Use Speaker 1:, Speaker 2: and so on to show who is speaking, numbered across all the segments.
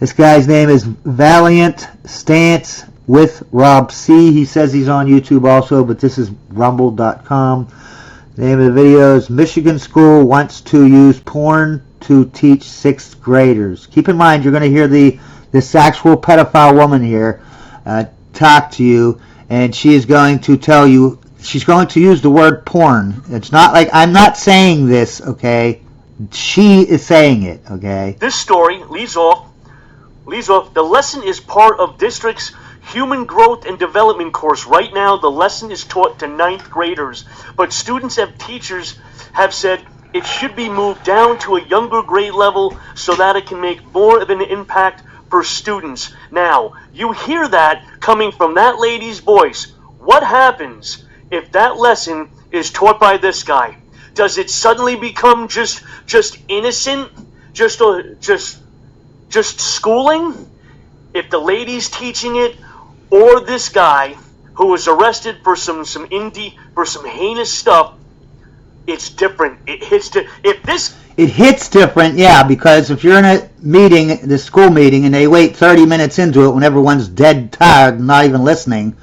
Speaker 1: This guy's name is Valiant Stance with Rob C. He says he's on YouTube also, but this is rumble.com. The name of the video is Michigan School Wants to Use Porn to Teach 6th Graders. Keep in mind, you're going to hear this actual pedophile woman here talk to you, and she is going to tell you, she's going to use the word porn. It's not like I'm not saying this, okay? She is saying it, okay?
Speaker 2: This story leads off, the lesson is part of district's Human Growth and Development course. Right now, the lesson is taught to 9th graders, but students and teachers have said it should be moved down to a younger grade level so that it can make more of an impact for students. Now, you hear that coming from that lady's voice. What happens if that lesson is taught by this guy? Does it suddenly become just innocent? Just schooling? If the lady's teaching it, or this guy who was arrested for some heinous stuff, it's different. It hits different,
Speaker 1: yeah, because if you're in a meeting, the school meeting, and they wait 30 minutes into it when everyone's dead tired and not even listening,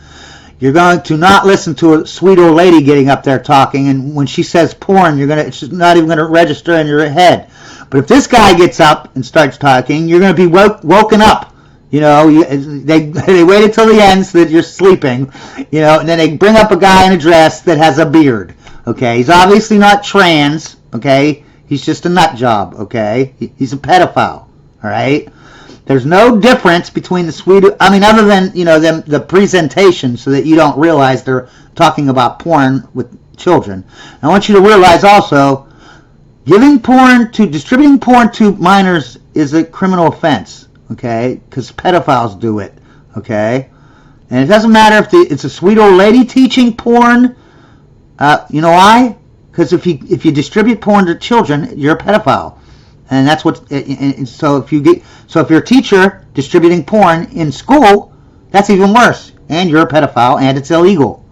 Speaker 1: you're going to not listen to a sweet old lady getting up there talking, and when she says porn, it's just not even going to register in your head. But if this guy gets up and starts talking, you're going to be woken up. You know, they wait until the end so that you're sleeping, you know, and then they bring up a guy in a dress that has a beard, okay? He's obviously not trans, okay? He's just a nut job, okay? He's a pedophile, all right? There's no difference between other than, you know, the presentation so that you don't realize they're talking about porn with children. I want you to realize also, distributing porn to minors is a criminal offense. Okay, because pedophiles do it. Okay, and it doesn't matter if it's a sweet old lady teaching porn. You know why? Because if you distribute porn to children, you're a pedophile, and that's what. And so if you're a teacher distributing porn in school, that's even worse, and you're a pedophile, and it's illegal.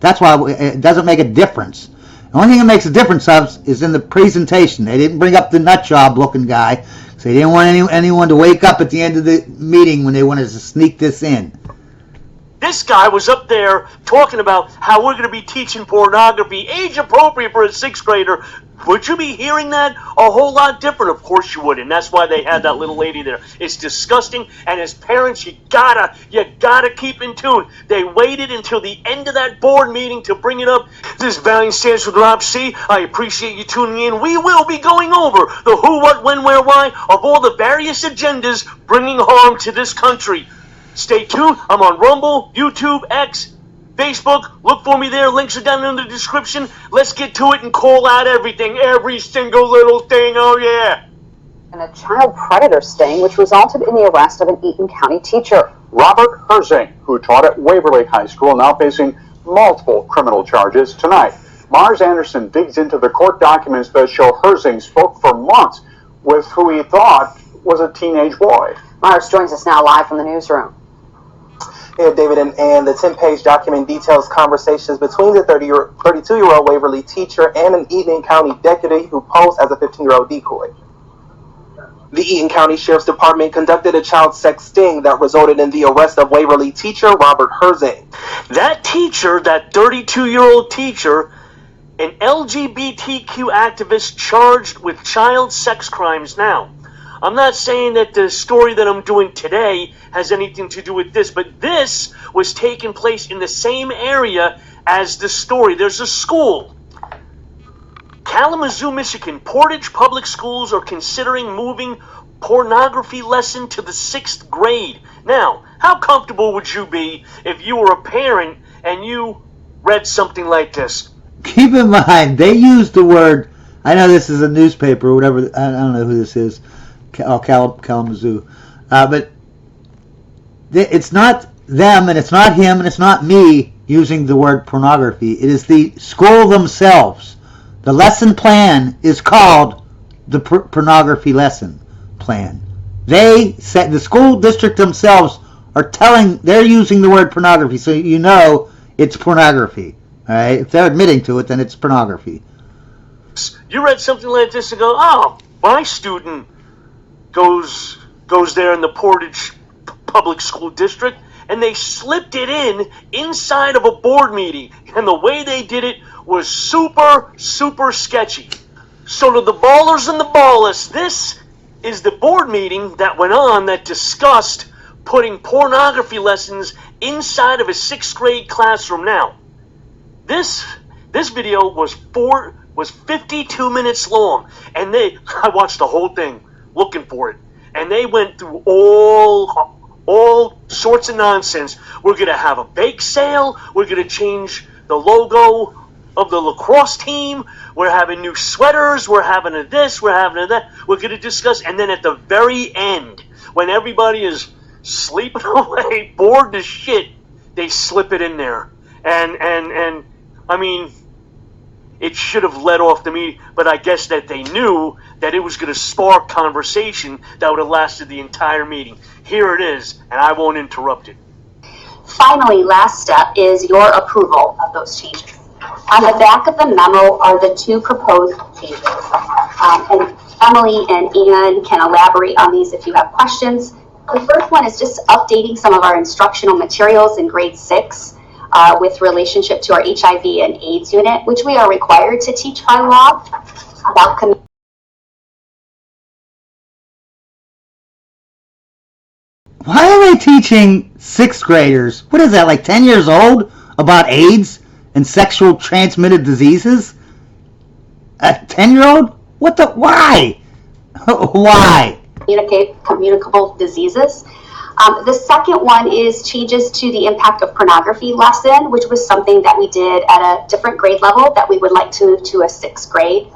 Speaker 1: That's why it doesn't make a difference. The only thing that makes a difference is in the presentation. They didn't bring up the nut job looking guy. So they didn't want anyone to wake up at the end of the meeting when they wanted to sneak this in.
Speaker 2: This guy was up there talking about how we're going to be teaching pornography, age appropriate for a 6th grader. Would you be hearing that a whole lot different? Of course you would, and that's why they had that little lady there. It's disgusting, and as parents, you gotta keep in tune. They waited until the end of that board meeting to bring it up. This is Valiant Stance with Rob C. I appreciate you tuning in. We will be going over the who, what, when, where, why of all the various agendas bringing harm to this country. Stay tuned. I'm on Rumble, YouTube, X, Facebook. Look for me there. Links are down in the description. Let's get to it and call out everything. Every single little thing. Oh, yeah.
Speaker 3: And a child predator sting, which resulted in the arrest of an Eaton County teacher.
Speaker 4: Robert Herzing, who taught at Waverly High School, now facing multiple criminal charges tonight. Mars Anderson digs into the court documents that show Herzing spoke for months with who he thought was a teenage boy.
Speaker 3: Mars joins us now live from the newsroom.
Speaker 5: Yeah, David, and the 10-page document details conversations between the 32-year-old Waverly teacher and an Eaton County deputy who posed as a 15-year-old decoy. The Eaton County Sheriff's Department conducted a child sex sting that resulted in the arrest of Waverly teacher Robert Herzing.
Speaker 2: That teacher, that 32-year-old teacher, an LGBTQ activist charged with child sex crimes now. I'm not saying that the story that I'm doing today has anything to do with this, but this was taking place in the same area as the story. There's a school. Kalamazoo, Michigan. Portage Public Schools are considering moving pornography lesson to the 6th grade. Now, how comfortable would you be if you were a parent and you read something like this?
Speaker 1: Keep in mind, they used the word, I know this is a newspaper or whatever, I don't know who this is, Kalamazoo, but it's not them and it's not him and it's not me using the word pornography. It is the school themselves. The lesson plan is called the pornography lesson plan. They said, the school district themselves they're using the word pornography, so you know it's pornography. All right? If they're admitting to it, then it's pornography.
Speaker 2: You read something like this and go, oh, my student goes goes there in the Portage Public School District, and they slipped it inside of a board meeting, and the way they did it was super, super sketchy. So to the ballers and the ballless, this is the board meeting that went on that discussed putting pornography lessons inside of a 6th grade classroom. Now, this video was 52 minutes long, and I watched the whole thing looking for it, and they went through all sorts of nonsense. We're gonna have a bake sale. We're gonna change the logo of the lacrosse team. We're having new sweaters. We're having a this. We're having a that. We're gonna discuss, and then at the very end, when everybody is sleeping away, bored to shit, they slip it in there, and I mean, it should have led off the meeting, but I guess that they knew that it was going to spark conversation that would have lasted the entire meeting. Here it is, and I won't interrupt it.
Speaker 6: Finally, last step is your approval of those changes. On the back of the memo are the 2 proposed changes. And Emily and Ann can elaborate on these if you have questions. The first one is just updating some of our instructional materials in grade 6 with relationship to our HIV and AIDS unit, which we are required to teach by law about community.
Speaker 1: Why are they teaching 6th graders, what is that, like 10 years old, about AIDS and sexual transmitted diseases? A 10-year-old? What the, why? Why?
Speaker 6: Communicable diseases. The second one is changes to the impact of pornography lesson, which was something that we did at a different grade level that we would like to a 6th grade.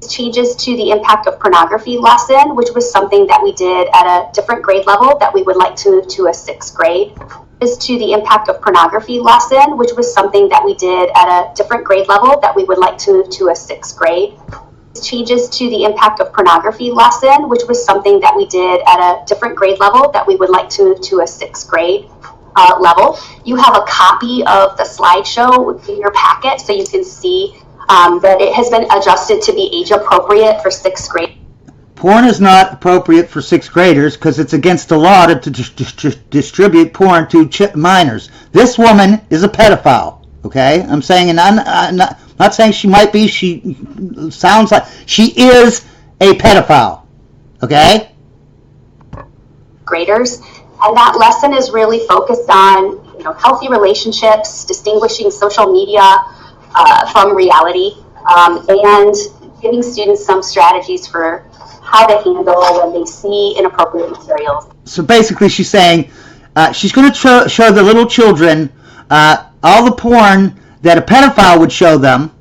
Speaker 6: Changes to the impact of pornography lesson, which was something that we did at a different grade level that we would like to a 6th grade. Is to the impact of pornography lesson, which was something that we did at a different grade level that we would like to a 6th grade. Changes to the impact of pornography lesson, which was something that we did at a different grade level that we would like to a 6th grade level. You have a copy of the slideshow in your packet, so you can see that it has been adjusted to be age appropriate for 6th grade.
Speaker 1: Porn is not appropriate for 6th graders because it's against the law to distribute porn to minors. This woman is a pedophile, okay? I'm saying, and I'm not saying she might be, she sounds like, she is a pedophile, okay?
Speaker 6: Graders, and that lesson is really focused on, healthy relationships, distinguishing social media from reality, and giving students some strategies for how to handle when they see inappropriate materials.
Speaker 1: So basically she's saying she's going to show the little children all the porn that a pedophile would show them,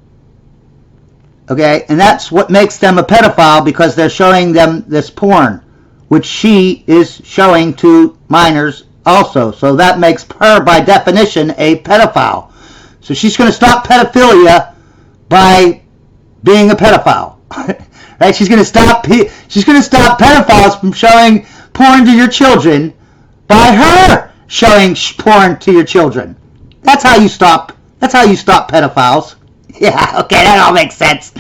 Speaker 1: okay, and that's what makes them a pedophile, because they're showing them this porn, which she is showing to minors also. So that makes her, by definition, a pedophile. So she's going to stop pedophilia by being a pedophile. Right? She's going to stop pedophiles from showing porn to your children by her showing porn to your children. That's how you stop pedophiles. Yeah, okay, that all makes sense.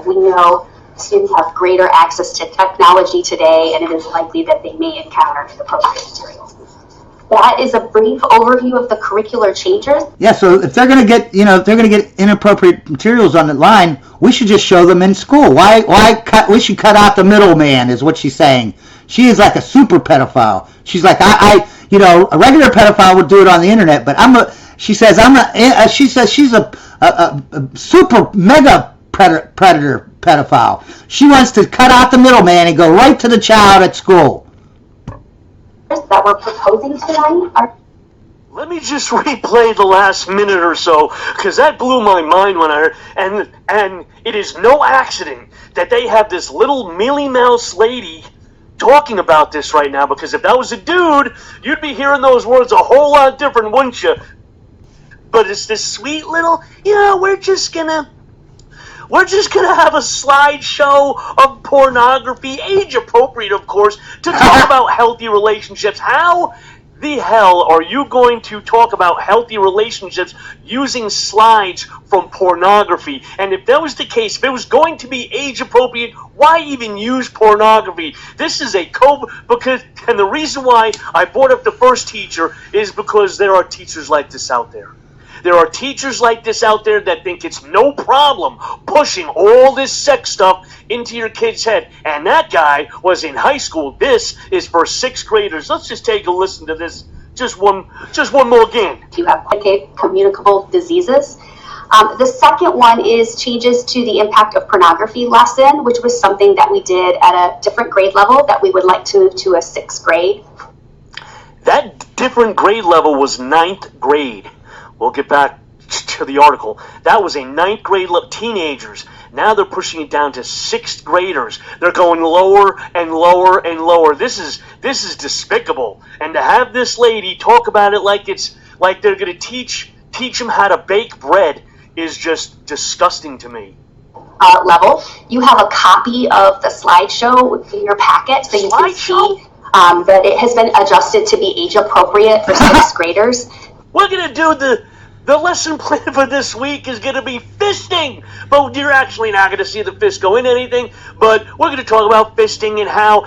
Speaker 6: We know students have greater access to technology today, and it is likely that they may encounter inappropriate materials. That is a brief overview of the curricular changes.
Speaker 1: Yeah, so if they're going to get, if they're going to get inappropriate materials on the line, we should just show them in school. We should cut out the middleman, is what she's saying. She is like a super pedophile. She's like, a regular pedophile would do it on the internet, but she says she's a super mega predator pedophile. She wants to cut out the middleman and go right to the child at school.
Speaker 6: That we're proposing tonight are...
Speaker 2: Let me just replay the last minute or so, because that blew my mind when I heard, and it is no accident that they have this little Millie Mouse lady talking about this right now, because if that was a dude, you'd be hearing those words a whole lot different, wouldn't you? But it's this sweet little, we're just gonna have a slideshow of pornography, age appropriate, of course, to talk about healthy relationships. How the hell are you going to talk about healthy relationships using slides from pornography? And if that was the case, if it was going to be age appropriate, why even use pornography? This is and the reason why I brought up the first teacher is because there are teachers like this out there. There are teachers like this out there that think it's no problem pushing all this sex stuff into your kid's head. And that guy was in high school. This is for 6th graders. Let's just take a listen to this. Just one more again.
Speaker 6: You have communicable diseases. The second one is changes to the impact of pornography lesson, which was something that we did at a different grade level that we would like to move to a 6th grade.
Speaker 2: That different grade level was 9th grade. We'll get back to the article. That was a 9th grade level, teenagers. Now they're pushing it down to 6th graders. They're going lower and lower and lower. This is despicable. And to have this lady talk about it like they're going to teach them how to bake bread is just disgusting to me.
Speaker 6: Level. You have a copy of the slideshow in your packet, so you can see that it has been adjusted to be age appropriate for 6th graders.
Speaker 2: We're going to do the lesson plan for this week is going to be fisting, but you're actually not going to see the fist go in anything, but we're going to talk about fisting and how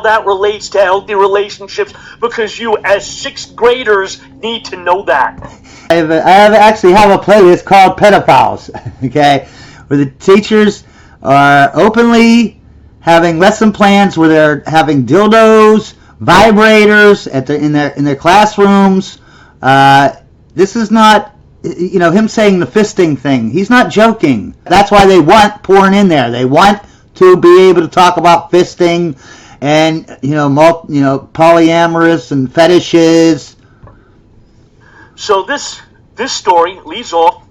Speaker 2: that relates to healthy relationships, because you as 6th graders need to know that.
Speaker 1: I actually have a playlist called Pedophiles, okay, where the teachers are openly having lesson plans where they're having dildos, vibrators in their classrooms. This is not, him saying the fisting thing. He's not joking. That's why they want porn in there. They want to be able to talk about fisting and polyamorous and fetishes.
Speaker 2: So this story leads off.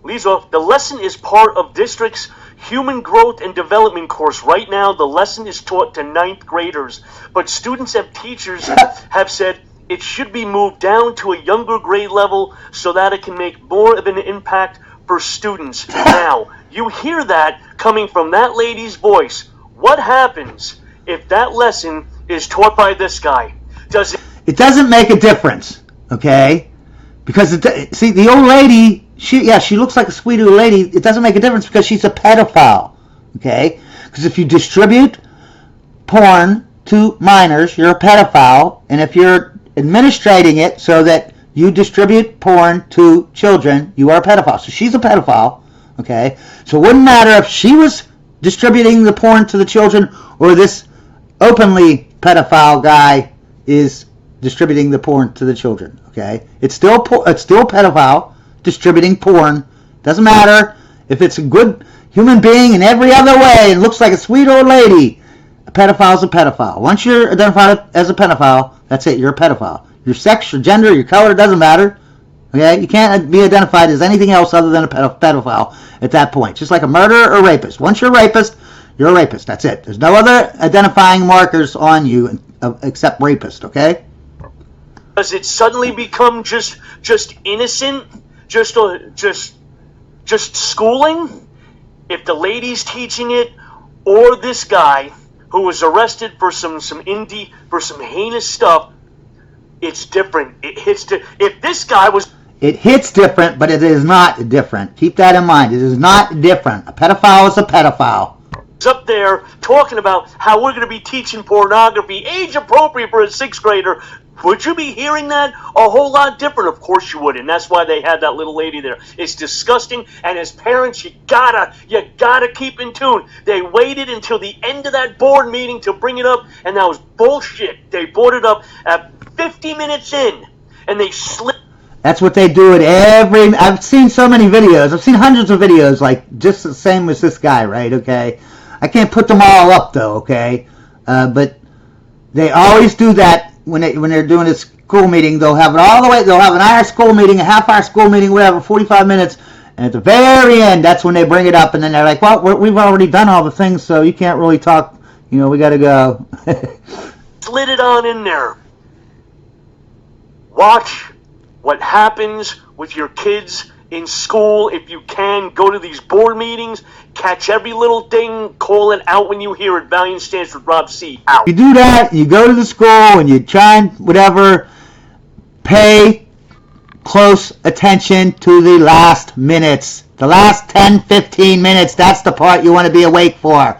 Speaker 2: The lesson is part of district's Human Growth and Development course. Right now, the lesson is taught to 9th graders, but students and teachers have said it should be moved down to a younger grade level so that it can make more of an impact for students. Now, you hear that coming from that lady's voice. What happens if that lesson is taught by this guy?
Speaker 1: It doesn't make a difference, okay? Because the old lady, she looks like a sweet old lady. It doesn't make a difference because she's a pedophile, okay? Because if you distribute porn to minors, you're a pedophile, and if you're administrating it so that you distribute porn to children, you are a pedophile. So she's a pedophile, okay? So it wouldn't matter if she was distributing the porn to the children or this openly pedophile guy is distributing the porn to the children, okay? It's still pedophile distributing porn. Doesn't matter if it's a good human being in every other way and looks like a sweet old lady. A pedophile is a pedophile. Once you're identified as a pedophile, that's it. You're a pedophile. Your sex, your gender, your color doesn't matter. Okay? You can't be identified as anything else other than a pedophile at that point. Just like a murderer or rapist. Once you're a rapist, you're a rapist. That's it. There's no other identifying markers on you except rapist. Okay?
Speaker 2: Does it suddenly become just innocent? Just schooling? If the lady's teaching it, or this guy who was arrested for some heinous stuff, it's different. It hits if this guy was.
Speaker 1: It hits different, but it is not different. Keep that in mind. It is not different. A pedophile is a pedophile.
Speaker 2: Up there talking about how we're going to be teaching pornography, age appropriate for a 6th grader. Would you be hearing that a whole lot different? Of course you would, and that's why they had that little lady there. It's disgusting, and as parents, you gotta keep in tune. They waited until the end of that board meeting to bring it up, and that was bullshit. They brought it up at 50 minutes in, and they slipped.
Speaker 1: That's what they do at every. I've seen so many videos. I've seen hundreds of videos, like just the same as this guy, right? Okay, I can't put them all up though. Okay, but they always do that. When they're doing a school meeting, they'll have it all the way. They'll have an hour school meeting, a half-hour school meeting, whatever, 45 minutes, and at the very end, that's when they bring it up, and then they're like, "Well, we've already done all the things, so you can't really talk. We got to go."
Speaker 2: Slid it on in there. Watch what happens with your kids in school. If you can, go to these board meetings, catch every little thing, call it out when you hear it. Valiant stands with Rob C. Out.
Speaker 1: You do that, you go to the school and you try and whatever, pay close attention to the last minutes. The last 10, 15 minutes, that's the part you want to be awake for.